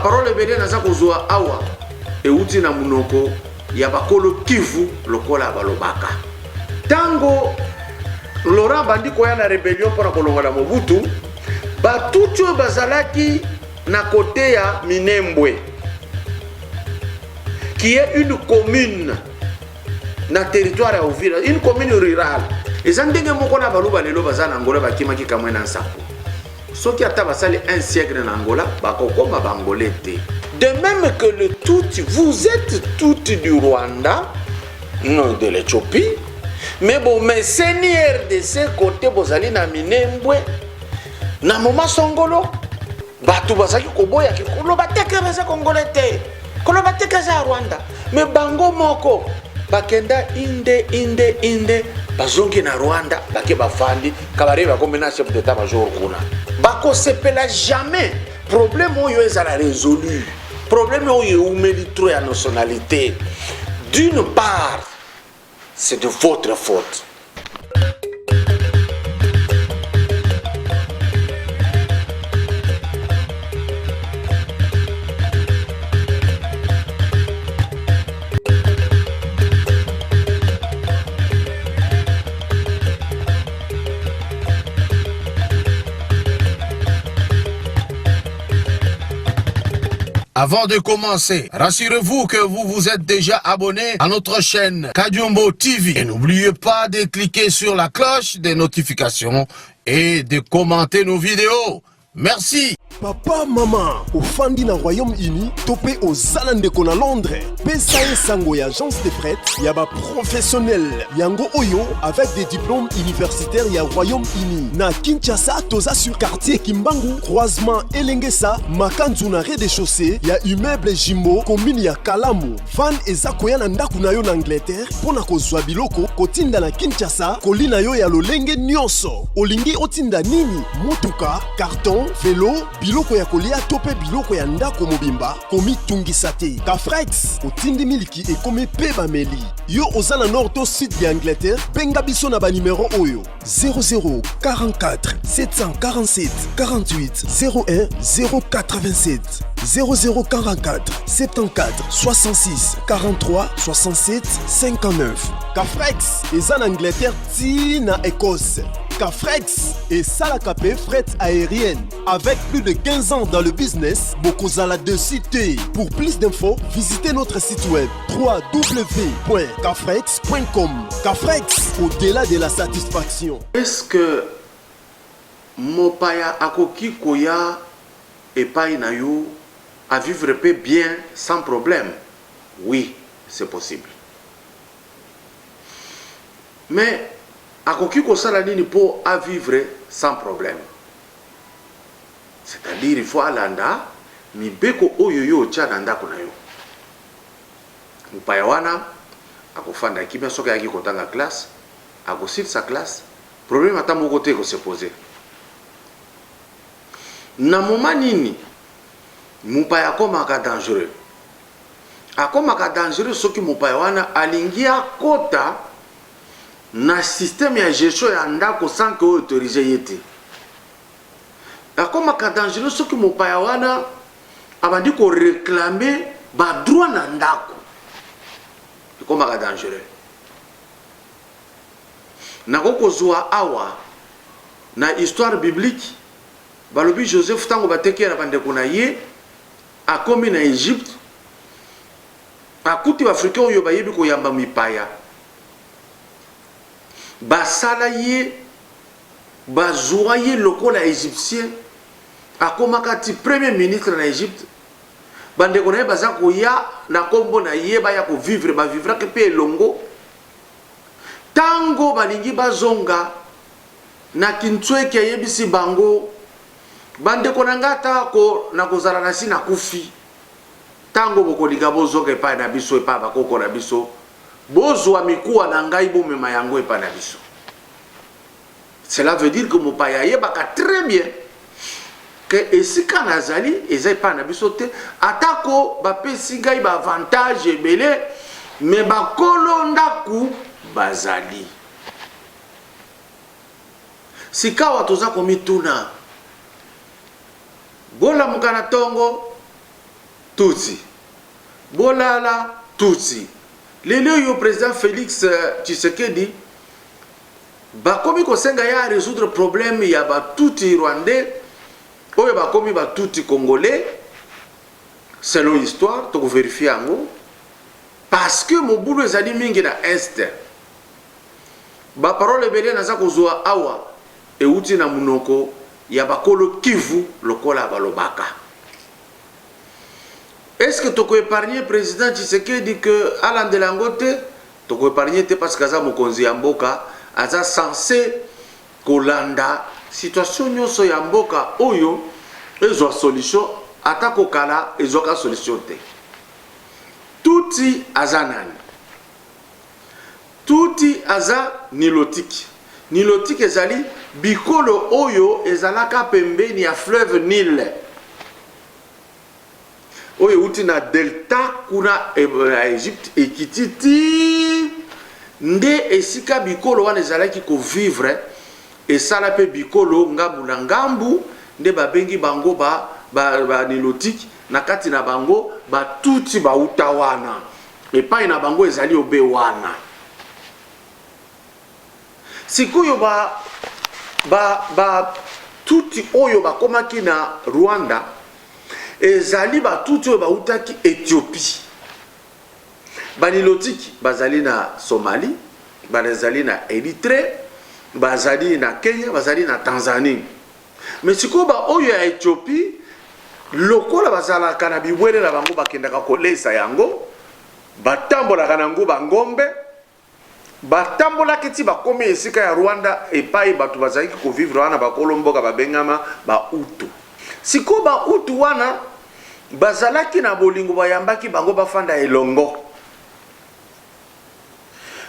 parole ebele naza kozwa awa euti na munoko ya bakolo Kivu lokola balobaka. Tango Laurent bandi koya na rébellion pour kolongola Mobutu, batutu bazalaki na côté ya Minembwe, qui est une commune na territoire ya Uvira, une commune rurale. Ezandenge moko na baluba lelo bazana Angola bakimaki kamwe na nsapo. Soki ata basali un siècle en Angola, bakokoma bangolete. De même que le Tutsi, vous êtes Tutsi du Rwanda, non de l'Éthiopie, mais bon, mais seigneur de ce côté, bozali na Minembwe, na moma songolo, batu bazaki koboya ki kolo bateke beza kongolete, kolo bateke za Rwanda, mais bango moko, bakenda inde, bazongi na Rwanda, bake bafandi, kabare bakomena chef d'état-major kuna. Bako sepela jamais. Problème oyo ezala résolu. Problème oyo umeli ya nationalité. D'une part, c'est de votre faute. Avant de commencer, rassurez-vous que vous vous êtes déjà abonné à notre chaîne Kadiombo TV. Et n'oubliez pas de cliquer sur la cloche des notifications et de commenter nos vidéos. Merci. Papa, maman, au Fandi na Royaume-Uni, topé aux Zalandeko na Londres. PSAE Sango et agence de fret, yaba professionnel. Yango Oyo, avec des diplômes universitaires ya Royaume-Uni. Na Kinshasa, toza sur quartier Kimbangu, croisement Elengesa, Makanzu na rez-de-chaussée, ya immeuble Jimbo, commune ya Kalamu. Van ezakoya na ndaku na yo na Angleterre, pona kozwa biloko, kotinda na Kinshasa, kolina yo ya lolenge nyonso. Olingi otinda nini? Motuka, carton, vélo, biloko ya kolia tope biloko ya ndako mobimba komi tungisa te. Kafrex otindi miliki ekomi pe bameli. Yo oza na nord to sud ya Angleterre, benga biso na ba numéro oyo 00 44 747 48 01 087 0044 74 66 43 67 59. Kafrex eza na Angleterre ti na Écosse. Kafrex et Salakapé fret aérienne. Avec plus de 15 ans dans le business, Bokozala de cité. Pour plus d'infos, visitez notre site web www.kafrex.com. Kafrex, au-delà de la satisfaction. Est-ce que Mopaya Akoki Koya et Painayo à vivre bien sans problème? Oui, c'est possible. Mais akoki kosala nini pour à vivre sans problème? C'est-à-dire il faut alanda mibeko oyo yo tia na ndako na yo. Mupaya wana akofanda kimia soka yaki kotanga classe, akosite sa classe, problème ata moko te ko se poser. Na moment nini mupaya komaka dangereux. Akomaka dangereux soki mupaya wana alingi akota na système ya gestion ya ndako sans que autorisé yete. Akomaka dangereux soki mopaya wana abandi ko réclamer ba droit na ndako. Akomaka dangereux. Nakoko zwa awa na histoire biblique balobi Joseph tango bateki na bandeko na ye akomi na Égypte akuti africain oyo bayebi ko yamba mipaya. Basala ye bazwa ye lokola égyptien akomaka ti premier ministre na Égypte bandeko na ye baza koya na kombo na ye baya ko vivre ba vivra ke pe elongo tango balingi bazonga na kintswe ke yebisi bango bandeko na ngata ko na kozala na si na kufi tango bokolinga bozonga epai na biso epai bakoko na biso bozwa mikuwa na ngai bomema yango epai na biso. Cela veut dire que mopaya yebaka très bien que esika nazali eza epai na biso te atako bapesi ngai ba avantage ebele me bakolo ndaku bazali. Sikawa toza komituna bola mukana tongo Tutsi. Bolala Tutsi. Le président Félix Tshisekedi bakomi kosenga ya résoudre problème ya ba Tutsi rwandais oyo bakomi ba Tutsi congolais selon l'histoire to vérifier yango parce que mobulu ezali mingi na est ba parole belé naza kozwa awa euti na munoko ya bakolo Kivu lokola balobaka. Est-ce que tu peux épargner le président Tshisekedi que Alain Delangote tu peux épargner parce que ça mokonzi ya mboka aza censé kolanda situation nyonso ya mboka oyo ezwa solution atako kala ezoka solution te. Tuti aza nani? Tuti aza nilotique. Nilotique ezali bikolo oyo ezalaka pembeni ya fleuve Nil. Oyo uti na delta kuna Egypte ekititi nde esika bikolo wana ezalaki ko vivre esala pe bikolo ngambu na ngambu nde babengi bango ba nilotique na kati na bango ba tuti ba uta wana epai na bango ezali obe wana sikoyo ba tuti oyo bakomaki na Rwanda ezali ba tuti oyo bautaki Ethiopie. Banilotiki bazali na Somalie, bazali na Eritrea, bazali na Kenya, bazali na Tanzanie. Mais sikoyo ba oyo ya Ethiopie lokola bazalaka na bibwele na bango bakendaka kolesa yango batambolaka na nguba ngombe batambola kiti bakomi esika ya Rwanda epai batu bazali ko vivre wana bakolomboka babengama ba utu. Siko ba utu wana bazalaki na bolingo bayambaki bango bafanda elongo.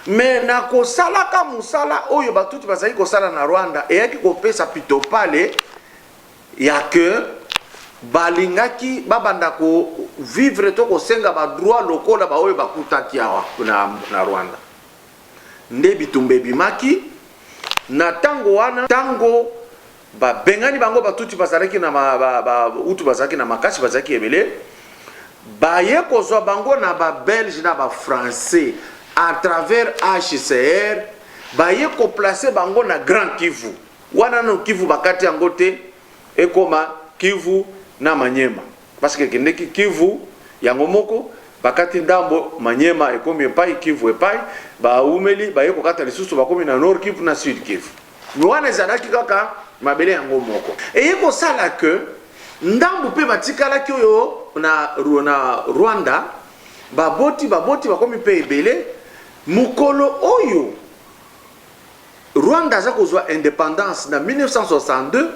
Mais na kosalaka musala oyo batuti bazali kosala na Rwanda eyaki kopesa pitopale ya que balingaki babanda ko vivre to kosenga ba droit lokola ba oyo bakutaki awa na Rwanda. Nde bitumbe bimaki na tango wana tango ba bengani bango batuti bazalaki na ba utu bazalaki na makasi bazalaki ebele baye kozwa bango na ba belge na ba français à travers HCR baye ko placer bango na Grand Kivu wana no Kivu bakati yango te ekoma Kivu na Manyema parce que kendeki Kivu yango moko bakati ndambo Manyema ekomi epai Kivu epai ba umeli baye ko kata lisusu bakomi na Nord Kivu na Sud Kivu wana ezalaki kaka mabele yango moko eyeko sala que ndambo pe batikala ki oyo na Rwanda baboti bakomi pe ebele mukolo oyo Rwanda za kozwa indépendance na 1962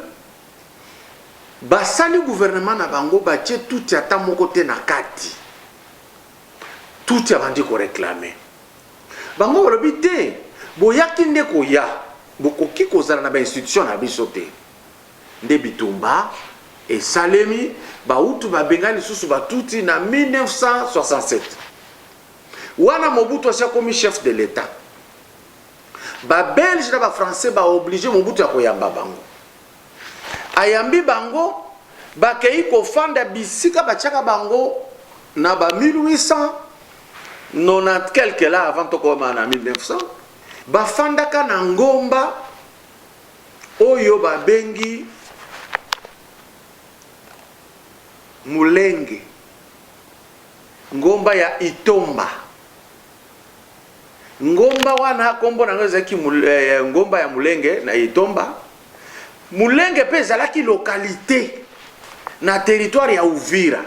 basali gouvernement na bango batie tout ata moko te na kati tout ya bandi ko réclamer bango balobi te boyaki nde koya bokoki kozala na ba institution na biso te nde bitumba esalemi bautu babengani susu batuti na 1967 wana Mobutu asia komi chef de l'état ba belge na ba français ba obligé Mobutu ya koyamba bango ayambi bango bakei kofanda bisika bachaka bango na ba 1890 quelque là avant to koma na 1900 bafandaka na ngomba oyo babengi Mulenge ngomba ya Itomba ngomba wana kombo na ngezaki ngomba ya Mulenge na Itomba Mulenge pe ezalaki localité na territoire ya Uvira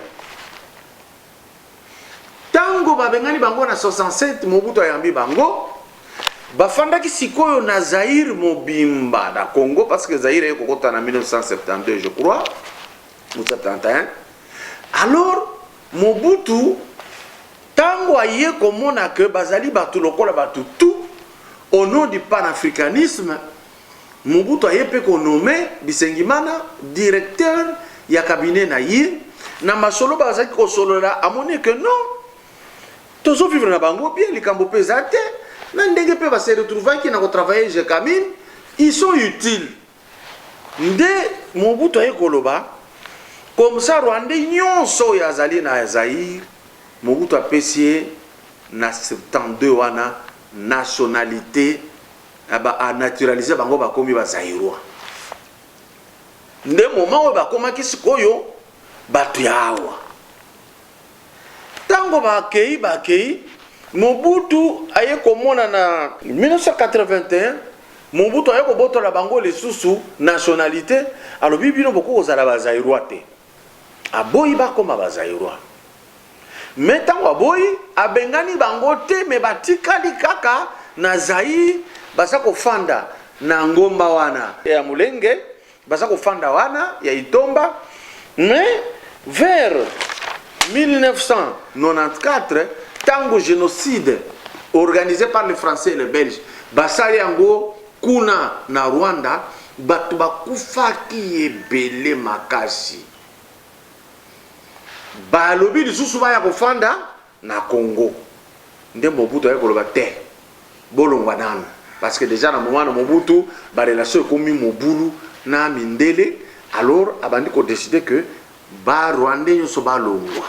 tango babengani bango na 67 Mobutu ayambi bango bafandaki sikoyo na Zaïre mobimba na Congo parce que Zaïre est kokota na 1972 je crois ou 71 alors Mobutu tango aye komona que bazali batu lokola batu tout au nom du panafricanisme Mobutu aye pe ko nommé Bisengimana directeur ya cabinet na ye na masolo bazali ko solola amone que non tozo vivre na bango bien likambo pesate na ndenge pe ba se retrouver qui na ko travailler je camine ils sont utiles nde Mobutu aye koloba comme ça rwandais nyonso ya zali na Zaïre Mobutu apesi na 72 wana nationalité a naturalisé bango bakomi ba Zaïrois nde moment oyo bakomaki sikoyo batu ya awa tango bakei Mobutu aye komona na 1981 Mobutu aye kobotola bango lisusu nationalité alobi bino boko kozala ba Zaïrois te aboyi bakoma ba Zaïrois mais tango aboyi abengani bango te me batikali kaka na Zaïre basa kofanda na ngomba wana ya Mulenge basa kofanda wana ya Itomba mais vers 1994 tango génocide organisé par les Français et les Belges basali yango kuna na Rwanda batu bakufaki ebele makasi balobi lisusu baya kofanda na Congo nde Mobutu aye koloba te bolongwa nanu parce que déjà na moment na Mobutu ba relation ekomi mobulu na mindele alors abandi ko décider que ba Rwandais nyonso balongwa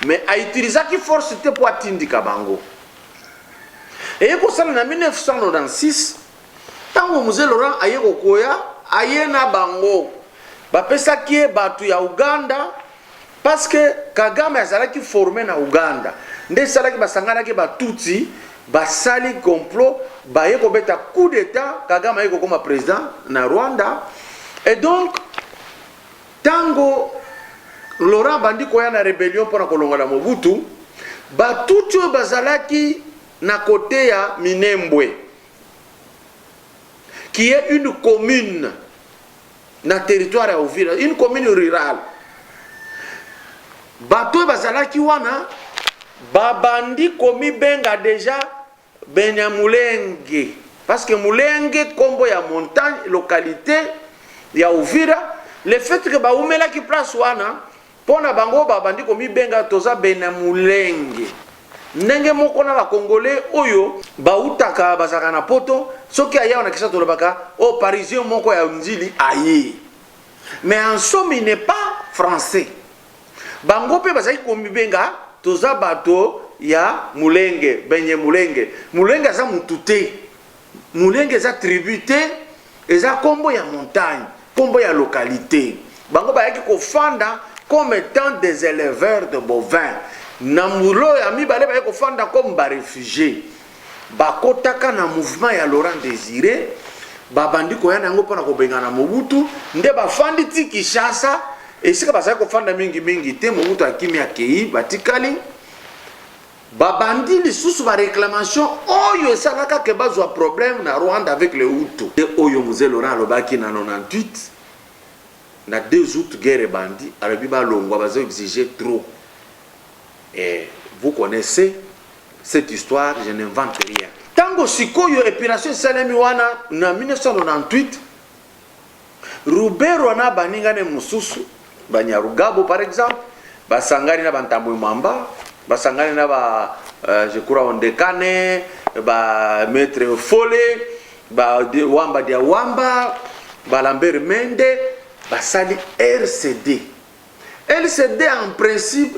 mais a utilisé qui force te pour atindika bango et ko sala na 1996 tango Mzee Laurent aye kokoya aye na bango bapesa ki batu ya Uganda parce que Kagame azalaki formé na Uganda nde salaki basangana ki batutsi basali complot baye ko beta coup d'état Kagame aye kokoma président na Rwanda et donc tango Laurent bandi koya na rébellion pour na kolonga na Mobutu batutsi bazalaki na côté ya Minembwe qui est une commune na territoire ya Uvira, une commune rurale. Bato bazalaki wana babandi komi benga déjà Benyamulenge parce que Mulenge kombo ya montagne localité ya Uvira le fait que ba umela ki place wana pona bango babandi komi benga toza Benyamulenge ndenge moko na ba congolais oyo bautaka bazaka na poto soki aya na kisa tolobaka o parisien moko ya nzili aye mais en somme il n'est pas français bango pe bazaki komi benga toza bato ya Mulenge benye Mulenge za mutute Mulenge za tribute eza kombo ya montagne kombo ya localité bango bayaki kofanda comme étant des éleveurs de bovins na mulo ya mibale baye kofanda comme ba réfugiés bakotaka na mouvement ya Laurent Désiré babandi koya nango pona kobenga na Mobutu nde bafandi ti Kinshasa esika basaka kofanda mingi te Mobutu akimi akei batikali babandi lisusu ba réclamation oyo esalaka ke bazwa problème na Rwanda avec les Hutus et oyo Mzee Laurent alobaki na 98 na 2 août guerre bandi alobi balongwa bazo exiger trop. Et vous connaissez cette histoire, je n'invente rien. Tango sikoyo opération Salemi wana na 1998 Rubero na baningane mususu Banyarugabo par exemple basangani na bantambo mamba basangani na ba je crois Ondekane ba Maître Folé ba Wamba dia Wamba ba Lambert Mende basali LCD en principe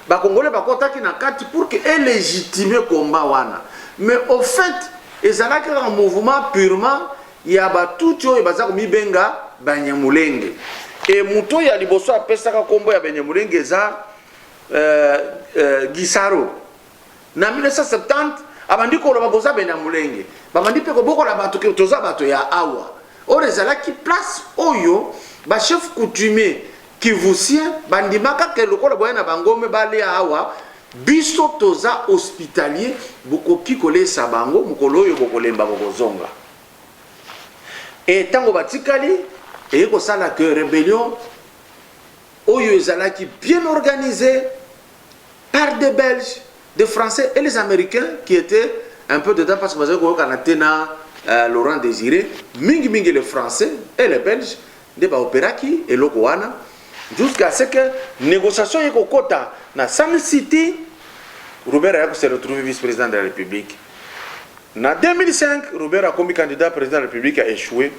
ba congolais ba kotaki na kati pour que légitimer combat wana mais au fait ezalaki un mouvement purement ya batucho ebaza komibenga Banyamulenge et muto ya liboso apesaka kombo ya Banyamulenge za Gisaro na 1970 abandi ko loba boza Banyamulenge babandi pe ko boko la bato ke toza bato ya awa orezalaki place oyo ba chef coutumier Kivusien bandimaka ke lokola boya na bangome bale awa biso toza hospitalier bokoki kolesa bango mukolo oyo bokolemba bokozonga et tango batikali et ko sala que rébellion oyo ezalaki bien organisée par des Belges, des Français et les Américains qui étaient un peu dedans parce que bazali ko kanatena Laurent Désiré mingi les Français et les Belges de ba opéraki et lokoana jusqu'à ce que négociation est kokota na Sun City. Robert a se retrouvé vice-président de la République. En 2005, Robert a commis candidat président de la République, a échoué.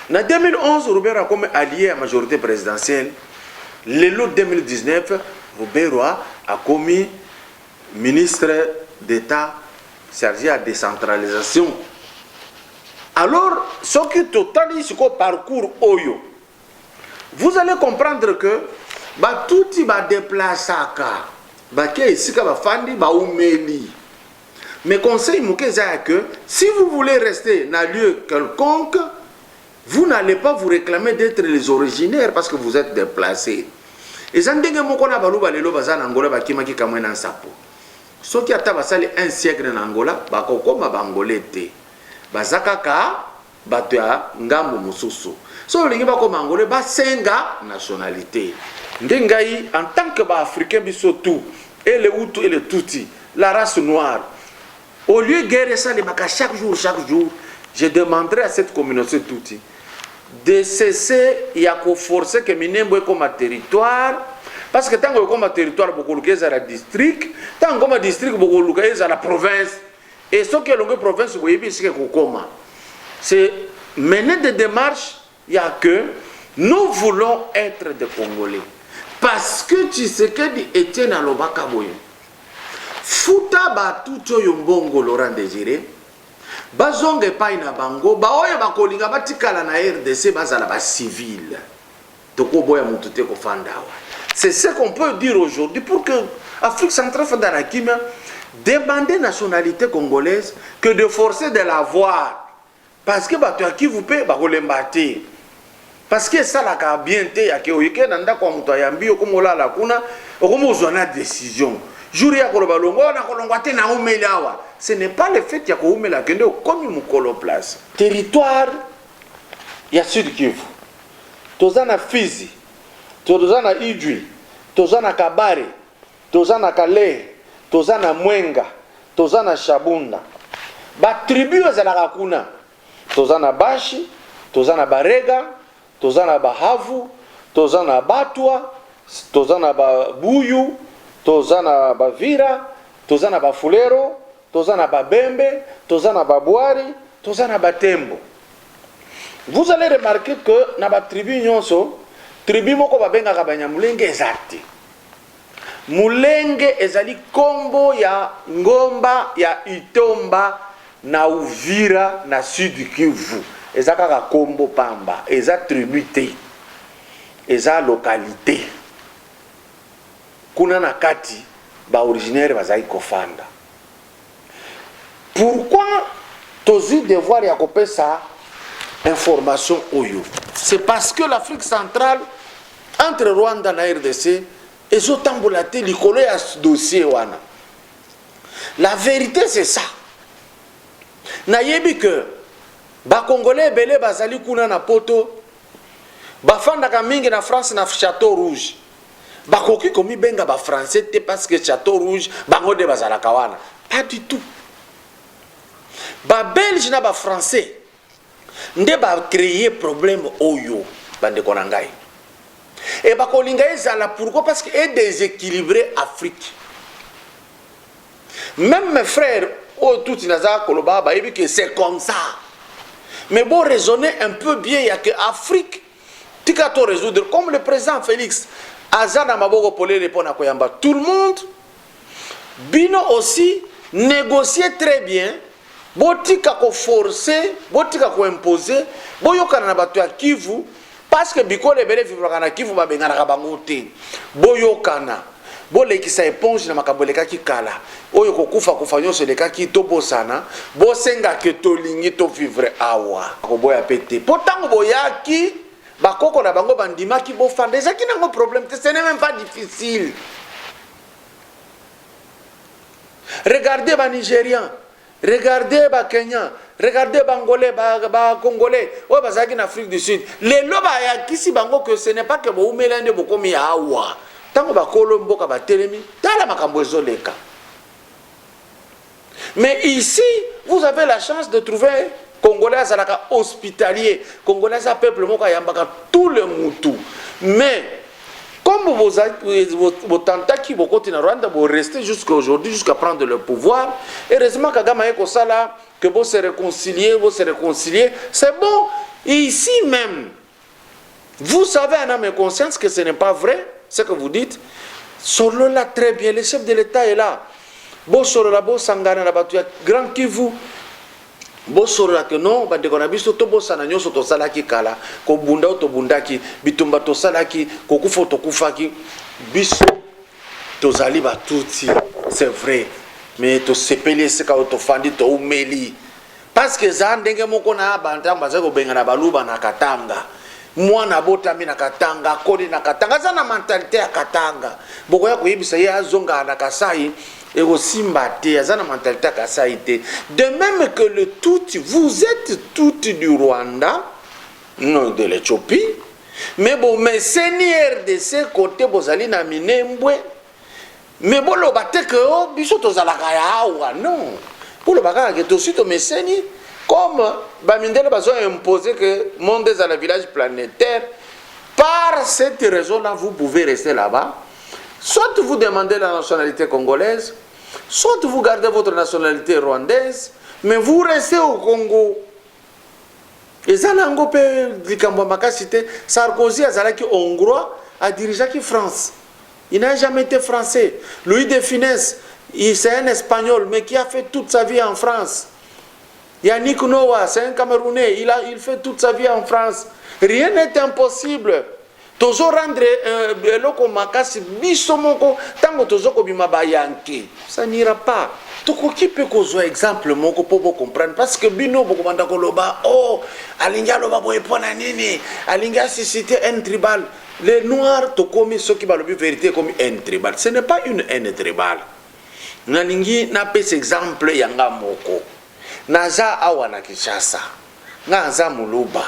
En 2011, Robert a comme allié à la majorité présidentielle. Le 2019, Robert a commis ministre d'État chargé à la décentralisation. Alors, ce qui totalise ce parcours Oyo, vous allez comprendre que tout qui va déplacer mais conseil que si vous voulez rester dans un lieu quelconque, vous n'allez pas vous réclamer d'être les originaires parce que vous êtes déplacés. Et ça ndenge moko na baluba lelo bazana Angola bakimaki kamwe na sapo. Soki ata basali un siècle en Angola, bakokoma bangolais te. Bazakaka bato ya ngambo mususu. So lingi bakoma Angolais basenga nationalité. Ndengai en tant que africain biso tout et le Hutu et le Tutsi, la race noire. Au lieu de guérir ça chaque jour, je demanderai à cette communauté Tutsi de cesser et à forcer que Minembo comme territoire, parce que tant que comme territoire beaucoup à la district, tant comme district beaucoup à la province, et ce que la province vous voyez c'est que comment, c'est mener des démarches, il y a que nous voulons être des Congolais, parce que tu sais que Etienne Alobaka Boyo, Futa batucho yombongo Laurent Désiré. Bazonge pa ina bango ba oyo bakolinga batikala na RDC bazala ba civil toko boya mutute ko fandawa. C'est ce qu'on peut dire aujourd'hui pour que Afrique centrale fandana kima demander nationalité congolaise que de forcer de l'avoir parce que bato qui vous paie ba kolembate parce que ça la ka bien te ya ke oyike nanda kwa muto yambi okomola la kuna okomozwana décision. Ce n'est pas le fait qu'il y a comme une place. Territoire, il y a Sud Kivu. Tozana Fizi, Tozana Idjwi, Tozana Kabare, Tozana Kale, Tozana Mwenga, Tozana Shabunda. Ba tribu za la Rakuna. Tozana Bashi, Tozana Barega, Tozana Bahavu, Tozana Batwa, Tozana Babuyu. Tozana Bavira, Tozana Bafulero, Tozana Babembe, Tozana Babouari, Tozana Batembo. Vous allez remarquer que dans la tribu nyonso, tribu moko babenga kabanya mulenge ezati. Mulenge ezali kombo ya ngomba ya Itomba na Uvira na Sud Kivu. Ezaka ka kombo pamba, eza tribu te. Eza localité. Kuna na kati ba originaire bazai kofanda. Pourquoi tozi devoir ya kopesa information oyo? C'est parce que l'Afrique centrale entre Rwanda na RDC ezotambolate likolo ya dossier wana. La vérité c'est ça. Na yebi que ba congolais belé bazali kuna na poto bafanda ka mingi na France na Château Rouge. Bakoki komi benga ba français te parce que Château Rouge bango de bazala kawana. Pas du tout. Ba belge na ba français nde ba créer problème oyo bande konangai. Et ba kolinga ezala pourquoi parce que est déséquilibré Afrique. Même mes frères oh tout inaza koloba ba yebi que c'est comme ça. Mais bon raisonner un peu bien il y a que Afrique tika to résoudre comme le président Félix Azana Maboko Polé répond à Koyamba. Tout le monde, Bino aussi, négocier très bien, botika ko forcer, botika ko imposer, boyoka na bato ya Kivu, parce que biko le bele vivra na Kivu ba bengana ka bangote. Boyoka na, bolekisa éponge na makaboleka ki kala. Oyo ko kufa nyonso leka ki tobosana, bosenga ke tolingi to vivre awa. Ko boya pété. Pourtant boyaki bakoko na bango bandima ki bofanda ezaki nango problème ce n'est même pas difficile. Regardez ba Nigériens, regardez ba Kenyans, regardez ba Angolais, ba Congolais, o bazaki na Afrique du Sud. Les loba ya kisi bango que ce n'est pas que bo umelande bokomi awa. Tango ba kolombo ka ba telemi, tala makambo ezoleka. Mais ici, vous avez la chance de trouver Congolais azalaka hospitalier, Congolais a peuple moka yambaka tout le mutu. Mais comme vos tentacles vos côtés na Rwanda vont rester jusqu'à aujourd'hui, jusqu'à prendre le pouvoir, heureusement Kagame eko sala que vous se réconcilier, c'est bon. Ici même, vous savez en âme et conscience que ce n'est pas vrai, ce que vous dites. Solo là très bien, le chef de l'État est là. Bon solo là, bon sangana là, tu as grand qui vous. Bon solo là que non, bah de qu'on a biso to bossa na nyoso to salaki kala, ko bunda to bundaki, bitumba to salaki, ko kufo to kufaki, biso to zali ba tuti, c'est vrai. Mais to sepeli se ka to fandi to umeli. Parce que za ndenge moko na bantang baza ko benga na baluba na katanga. Mwana botami na katanga, kodi na katanga, za na mentalité ya katanga. Boko ya koyebisa ye azonga na Kasai. Et aussi mbaté, ça na mentalité à Kasai. De même que le Tutsi, vous êtes Tutsi du Rwanda, non de l'Éthiopie, mais bon, mais seigneur de ce côté, vous allez na Minembwe, mais bon, le batte que oh, biso to zalakaya awa, non. Pour le bagage que to suite mes seigneurs, comme Bamindele bazo imposé que monde est à la village planétaire, par cette raison-là, vous pouvez rester là-bas. Soit vous demandez la nationalité congolaise, soit vous gardez votre nationalité rwandaise, mais vous restez au Congo. Et ça, Sarkozy a hongrois, a dirigé la France. Il n'a jamais été français. Louis de Funès, c'est un espagnol, mais qui a fait toute sa vie en France. Yannick Noah, c'est un Camerounais, il fait toute sa vie en France. Rien n'est impossible. Tozo rendre loko makasi biso moko tango tozo ko bima bayanke ça n'ira pas. Toko ki pe ko zo exemple moko pour comprendre parce que bino boko banda ko loba oh alinga loba boye pona nini alinga si c'était un tribal les noirs to komi soki balobi vérité comme un tribal ce n'est pas une haine tribale nalingi na pese exemple yanga moko naza awa na Kinshasa ngaza muluba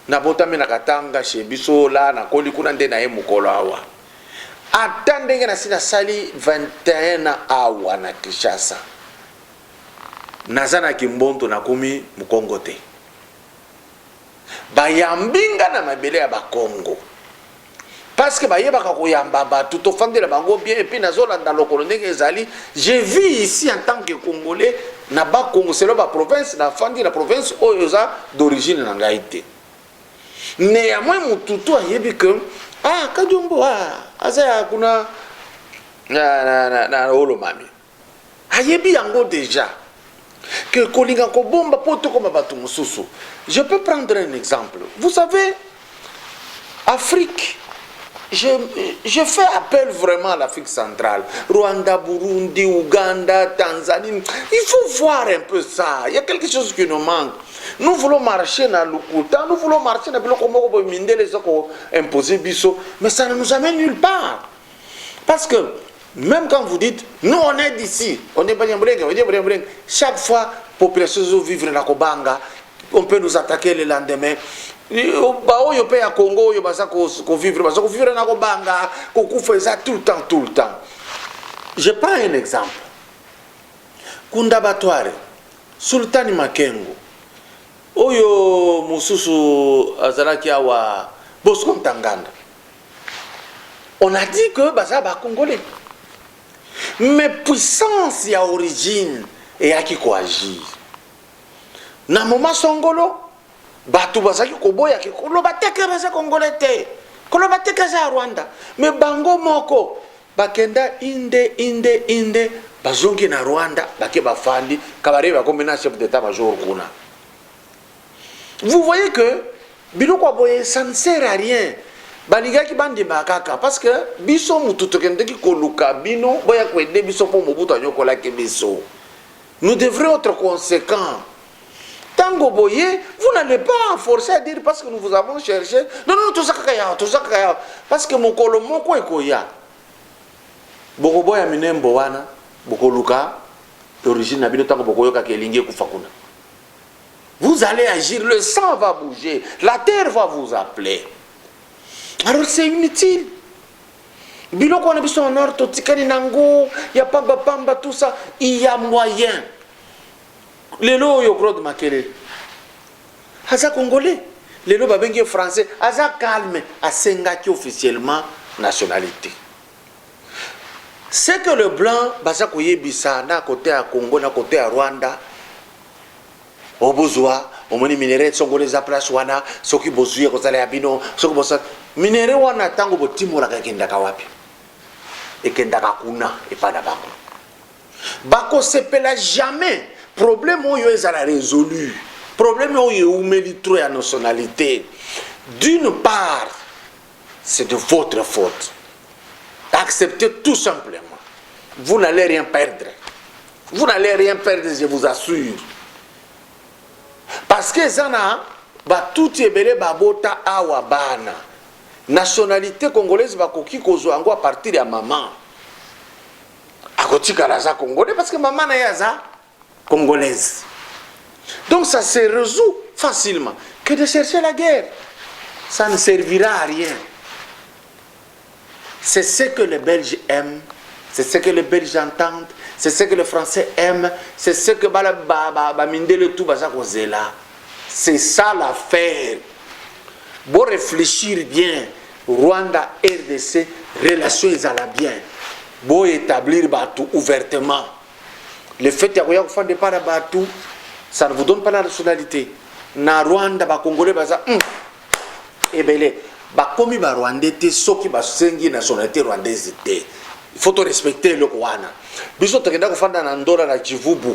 na botami na katanga chez biso la na koli kuna nde na ye mukolo awa ata ndenge na sina sali 21 awa na Kinshasa naza na Kimbondo na komi mukongo te bayambinga na mabele ya bakongo parce que bayebaka koyamba batu tofandela bango bien et puis nazolanda lokolo ndenge ezali je vis ici en tant que congolais na bakongo selo ba province na fandi la province oyoza d'origine na ngai te. Néanmoins, mututu ayebi que ah Kajumbo asa kuna na olomami ayebi yango déjà que kolinga ko bomba poto comme batu mususu. Je peux prendre un exemple. Vous savez, Afrique, je fais appel vraiment à l'Afrique centrale, Rwanda, Burundi, Ouganda, Tanzanie. Il faut voir un peu ça. Il y a quelque chose qui nous manque. Nous voulons marcher dans l'Ukuta, nous voulons marcher dans le Congo, les imposer biso, mais ça ne nous amène nulle part. Parce que même quand vous dites, nous on est d'ici, on est pas chaque fois, la population vivre dans la Kobanga, on peut nous attaquer le lendemain. Au pays à Congo, il y a vivre dans la Kobanga, qu'on fait ça tout le temps. Je prends un exemple. Kunda Batware, Sultani Makengo. Oyo mususu azalaki awa Bosco Ntaganda. On a dit que baza ba congolais. Mais puissance ya origine et aki ko agir. Na moma songolo batu bazaki ko boya ki ko lobateka baza congolais te. Ko lobateka za Rwanda. Mais bango moko bakenda inde bazongi na Rwanda bake bafandi kabare ba komena chef d'état major kuna. Vous voyez que biloko boye ça ne sert à rien. Baliga ki bandi makaka parce que biso mututo kende ki koluka bino boya ko ede biso po mobuto anyokola ke biso. Nous devrions être conséquents. Tango boye, vous n'allez pas forcer à dire parce que nous vous avons cherché. Non, tout ça kaya. Parce que mon kolo moko ekoya. Boko boya minembo wana, boko luka d'origine na bino tango boko yoka ke lingi kufakuna. Vous allez agir, le sang va bouger, la terre va vous appeler. Alors c'est inutile. Biloko on a besoin en or, totikani nango, y a pamba, tout ça, il y a moyen. Les lots yo crowd makele. Aza congolais, les lots babengi français, aza calme, asengaki officiellement nationalité. C'est que le blanc, baza koyebisa na côté à Congo, na côté à Rwanda. Obozwa omoni minere songole za place wana soki bozuye kozala ya bino soki bosa minere wana tango botimolaka ekendaka wapi ekendaka kuna epada bango bakosepela jamais problème oyo ezala résolu problème oyo eumeli trop ya nationalité d'une part c'est de votre faute acceptez tout simplement vous n'allez rien perdre vous n'allez rien perdre je vous assure parce que zana batuti ebele babota awa bana nationalité congolaise bakoki kozwa yango à partir ya maman akotikala za congolais parce que maman na yaza congolaise donc ça se résout facilement que de chercher la guerre ça ne servira à rien c'est ce que les Belges aiment c'est ce que les Belges entendent c'est ce que les Français aiment c'est ce que bamindele tout baza kozela c'est ça l'affaire bon réfléchir bien Rwanda RDC relations ezala bien bon établir batou ouvertement le fait ya koya kufande para batou ça ne vous donne pas la nationalité na Rwanda ba Congolais baza ebele ba komi ba Rwandais te soki ba sengi nationalité rwandaise te il faut respecter le Rwanda biso tokenda kufanda na Ndola na Kivubu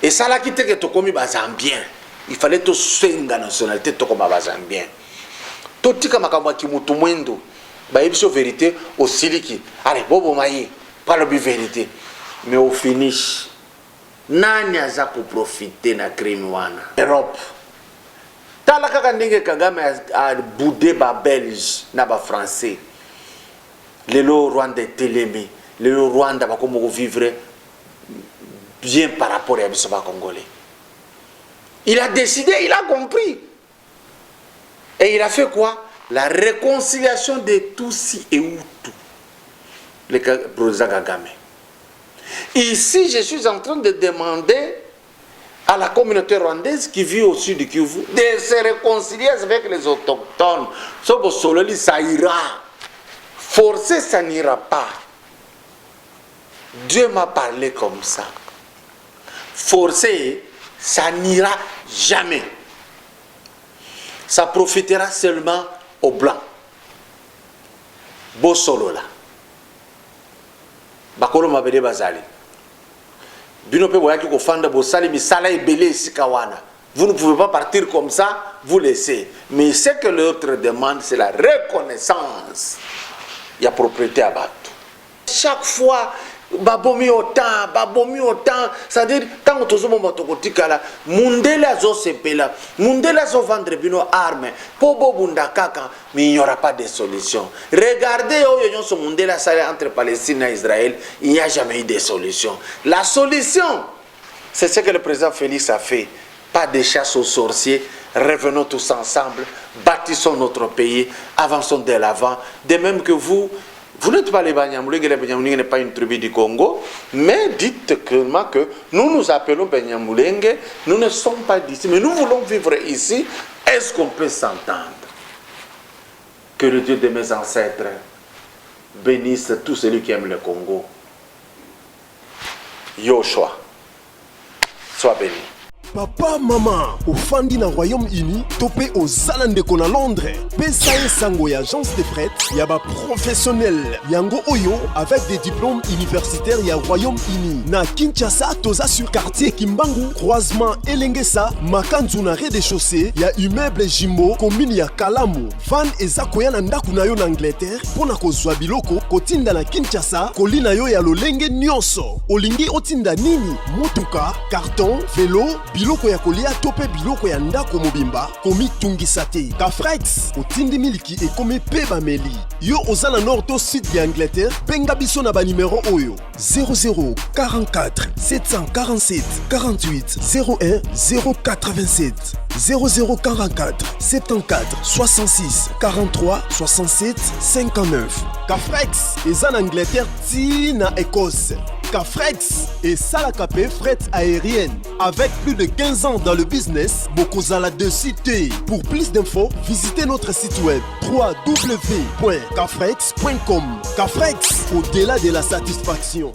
et ça là qui te que to komi ba Zambien il fallait to senga nationalité to koma ba Zambien to tika makambo ki mutu mwendo ba ebiso vérité au siliki allez bobo mayi pas le vérité mais au finish nani aza pour profiter na crime wana Europe tala kaka ndenge Kagame a boudé ba Belge na ba français lelo Rwanda telemi lelo Rwanda ba komo vivre bien par rapport à biso ba congolais il a décidé il a compris et il a fait quoi la réconciliation de Tutsi et Hutu le président Kagame. Ici, je suis en train de demander à la communauté rwandaise qui vit au sud du Kivu de se réconcilier avec les autochtones. Ça ira. Forcer, ça n'ira pas. Dieu m'a parlé comme ça. Forcer, ça n'ira jamais. Ça profitera seulement aux Blancs. Bosolo là. Bakolo mabele bazali bino pe boyaki ko fanda bosali misala ebele esika wana vous ne pouvez pas partir comme ça vous laissez mais ce que l'autre demande c'est la reconnaissance il y a propriété à battre chaque fois babomi autant c'est-à-dire tant que tozo moto kotikala mundela zo sepela mundela zo vendre bino armes po bobunda kaka mais il n'y aura pas de solution regardez oyo nyonso mundela sala entre Palestine et Israël il n'y a jamais eu de solution la solution c'est ce que le président Félix a fait pas de chasse aux sorciers revenons tous ensemble bâtissons notre pays avançons de l'avant de même que vous n'êtes pas les Banyamulenge, les Banyamulenge n'est pas une tribu du Congo, mais dites clairement que nous nous appelons Banyamulenge, nous ne sommes pas d'ici, mais nous voulons vivre ici. Est-ce qu'on peut s'entendre? Que le Dieu de mes ancêtres bénisse tous celui qui aime le Congo. Yoshua, sois béni. Papa, maman, au Fandi na Royaume-Uni, topé aux Zalandeko na Londres. Pesae Sango ya agence de fret, yaba professionnel. Yango Oyo, avec des diplômes universitaires ya Royaume-Uni. Na Kinshasa, toza sur quartier Kimbangu, croisement Elengesa, Makanzu na rez-de-chaussée, ya immeuble Jimbo, commune ya Kalamu. Van eza koya na ndaku na yo na Angleterre, pona kozwa biloko, kotinda na Kinshasa, kolina yo ya lolenge nyonso. Olingi otinda nini? Motuka, carton, vélo, biloko ya kolia tope biloko ya ndako mobimba komi tungisa te. Kafrex otindi miliki ekomi pe bameli. Yo ozala nord to sud ya Angleterre, benga biso na ba numéro oyo 0044 747 48 01 087 0044 74 66 43 67 59. Kafrex eza na Angleterre ti na Écosse. Kafrex et Salakapé fret aérienne. Avec plus de 15 ans dans le business, Bokozala de cité. Pour plus d'infos, visitez notre site web www.kafrex.com. Kafrex, au-delà de la satisfaction.